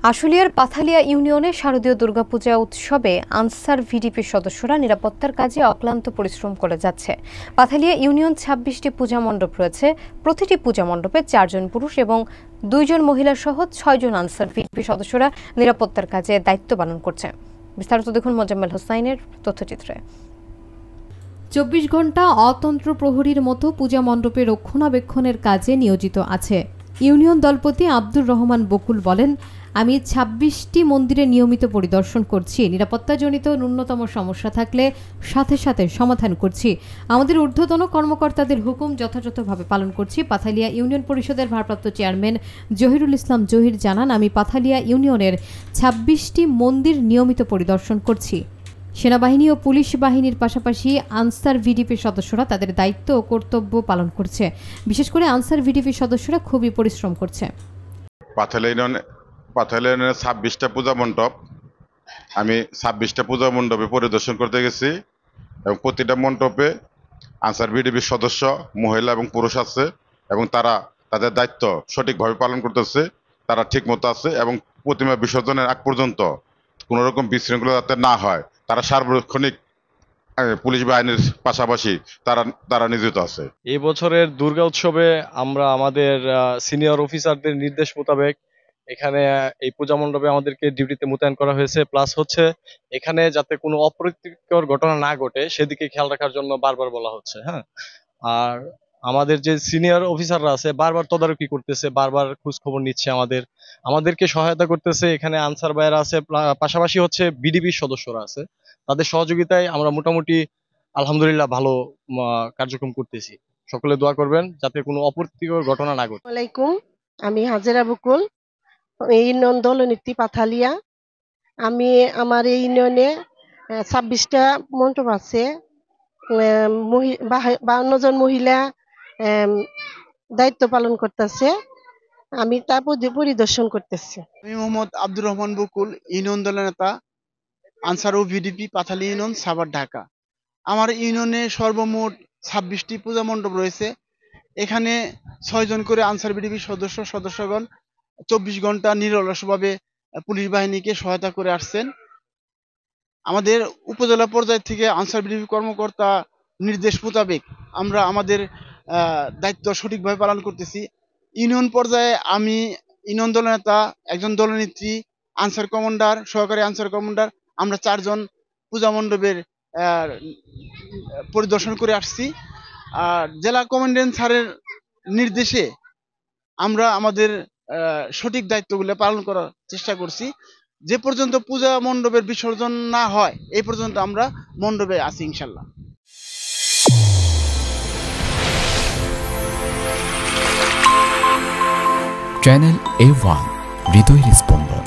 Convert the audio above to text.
আশুলিয়ার পাথালিয়া ইউনিয়নে শারদীয় দুর্গাপূজা উৎসবে আনসার ভিডিপির সদস্যরা নিরাপত্তার কাজে অক্লান্ত পরিশ্রম করে যাচ্ছে। পাথালিয়া ইউনিয়ন ২৬টি পূজা মণ্ডপ রয়েছে। প্রতিটি পূজা মণ্ডপে ৪ জন পুরুষ এবং ২ জন মহিলা সহ ৬ জন আনসার ভিডিপি সদস্যরা নিরাপত্তার কাজে দায়িত্ব পালন করছে। বিস্তারিত দেখুন মোজাম্মেল হোসাইনের তথ্যচিত্রে। ২৪ ঘন্টা অতন্ত্র প্রহরীর মতো পূজা মণ্ডপে রক্ষণাবেক্ষণের কাজে নিয়োজিত আছে। ইউনিয়ন দলপতি আব্দুর রহমান বকুল বলেন, আমি ২৬টি মন্দিরে নিয়মিত পরিদর্শন করছি। নিরাপত্তাজনিত ন্যূনতম সমস্যা থাকলে সাথে সাথে সমাধান করছি। আমাদের ঊর্ধ্বতন কর্মকর্তাদের হুকুম যথাযথভাবে পালন করছি। পাথালিয়া ইউনিয়ন পরিষদের ভারপ্রাপ্ত চেয়ারম্যান জহিরুল ইসলাম জহির জানান, আমি পাথালিয়া ইউনিয়নের ২৬টি মন্দির নিয়মিত পরিদর্শন করছি। সেনাবাহিনী ও পুলিশ বাহিনীর পাশাপাশি আনসার ভিডিপির সদস্যরা তাদের দায়িত্ব ও কর্তব্য পালন করছে। বিশেষ করে আনসার ভিডিপির সদস্যরা খুবই পরিশ্রম করছে। পাথালিয়া ইউনিয়নের ২৬টা পূজা মণ্ডপ, আমি ২৬টা পূজা মণ্ডপে পরিদর্শন করতে গেছি এবং প্রতিটা মণ্ডপে আনসার ভিডিপির সদস্য মহিলা এবং পুরুষ আছে এবং তারা তাদের দায়িত্ব সঠিকভাবে পালন করতেছে। তারা ঠিক মতো আছে এবং প্রতিমা বিসর্জনের আগ পর্যন্ত কোনো রকম বিশৃঙ্খলা যাতে না হয় তারা সার্বক্ষণিক পুলিশ বাহিনীর পাশাপাশি তারা নিয়োজিত আছে। এই বছরের দুর্গা উৎসবে আমরা আমাদের সিনিয়র অফিসারদের নির্দেশ মোতাবেক এখানে এই পূজা মণ্ডপে আমাদেরকে ডিউটিতে মোতায়েন করা হয়েছে। প্লাস হচ্ছে এখানে যাতে কোনো অপ্রীতিকর ঘটনা না ঘটে সেদিকে খেয়াল রাখার জন্য বারবার বলা হচ্ছে। হ্যাঁ, আর আমাদের যে সিনিয়র অফিসাররা আছে বারবার তদারকি করতেছে, বারবার খোঁজ খবর নিচ্ছে, আমাদেরকে সহায়তা করতেছে। এখানে আনসার ভাইয়েরা আছে, পাশাপাশি হচ্ছে বিডিপির সদস্যরা আছে। তাদের সহযোগিতায় আমরা মোটামুটি আলহামদুলিল্লাহ ভালো কার্যক্রম করতেছি। সকলে দোয়া করবেন যাতে কোনো অপ্রীতিকর ঘটনা না ঘটে। আসসালামু আলাইকুম, আমি হাজেরা বকুল, এই ইউনিয়ন দলনেত্রী পাথালিয়া। আমি আমার এই ইউনিয়নে ২৬টা মণ্ডপ আছে, ৫২ জন মহিলা দায়িত্ব পালন করতেছে। আমি তা পরিদর্শন করতেছি। আমি মোহাম্মদ আব্দুর রহমান বকুল, ইউনিয়ন দলের নেতা, আনসার ও ভিডিপি পাথালিয়া ইউনিয়ন, সাভার, ঢাকা। আমার ইউনিয়নে সর্বমোট ২৬টি পূজা মণ্ডপ রয়েছে। এখানে ৬ জন করে আনসার ভিডিপি সদস্যগণ ২৪ ঘন্টা নিরলসভাবে পুলিশ বাহিনীকে সহায়তা করে আসছেন। আমাদের উপজেলা পর্যায় থেকে আনসার ভিডিপি কর্মকর্তা নির্দেশ মোতাবেক আমরা আমাদের দায়িত্ব সঠিকভাবে পালন করতেছি। ইউনিয়ন পর্যায়ে আমি ইউনিয়ন দলনেতা, একজন দলনেত্রী, আনসার কমান্ডার, সহকারী আনসার কমান্ডার, আমরা ৪ জন পূজা মণ্ডপের পরিদর্শন করে আসছি। আর জেলা কমান্ড্যান্ট স্যারের নির্দেশে আমরা আমাদের সঠিক দায়িত্বগুলো পালন করার চেষ্টা করছি। যে পর্যন্ত পূজা মণ্ডপের বিসর্জন না হয় এই পর্যন্ত আমরা মণ্ডপে আছি ইনশাল্লাহ। চ্যানেল A1 হৃদয়ের স্পন্দন।